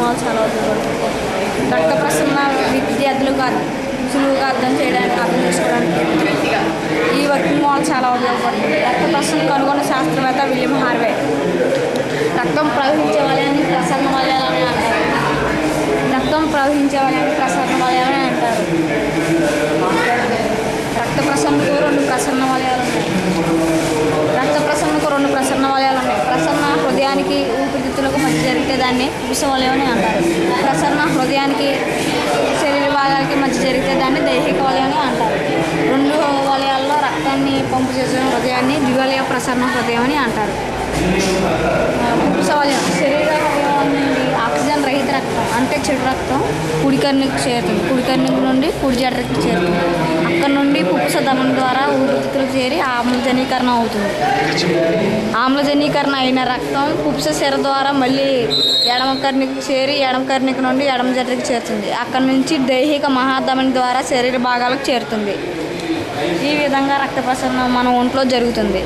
మూలాలు చాలా ఉపయోగపడుతుంది. రక్త ప్రసరణ విద్యార్థులకు సులువుగా అర్థం చేసుకోవడానికి ఈ వర్కింగ్ మూలాలు చాలా ఉపయోగపడుతుంది. రక్త ప్రసరణ కనుగొన్న శాస్త్రవేత్త విలియం హార్వే. రక్తం ప్రవహించే వలయాన్ని ప్రసరణ వలయాలని అంటారు. రక్తం ప్రవహించే వలయాన్ని ప్రసరణ వలయాలని అంటారు. రక్త ప్రసరణకు 2 ప్రసరణ వలయాలు ఉన్నాయి. రక్త ప్రసరణకు 2 ప్రసరణ వలయాలు ఉన్నాయి. ప్రసరణ హృదయానికి ఊపిరితిత్తులకు మధ్య జరిగితే దాన్ని పురుష వలయం అని అంటారు. ప్రసరణ హృదయానికి శరీర భాగాలకి మధ్య జరిగితే దాన్ని దైహిక వలయం అని అంటారు. 2 వలయాల్లో రక్తాన్ని పంపు చేసే హృదయాన్ని ద్వివలయ ప్రసరణ హృదయం అని అంటారు. పురుష వలయం శరీర అవయవం నుండి ఆక్సిజన్ రహిత రక్తం అంటే చెడు రక్తం కుడి కన్నుకు చేరుతుంది. కుడి కన్నుకు నుండి కుడి జఠరకు చేరుతుంది. అక్కడ నుండి పుప్పుస ధమని ద్వారా ఊపిరితిత్తులకు చేరి ఆమ్లజనీకరణ అవుతుంది. ఆమ్లజనీకరణ అయిన రక్తం పుప్పుస సిర ద్వారా మళ్ళీ ఎడమ కర్ణికి చేరి ఎడమ కర్ణిక నుండి ఎడమ జఠరకు చేరుతుంది. అక్కడ నుంచి దైహిక మహాధమని ద్వారా శరీర భాగాలకు చేరుతుంది. ఈ విధంగా రక్త ప్రసరణ మన ఒంట్లో జరుగుతుంది.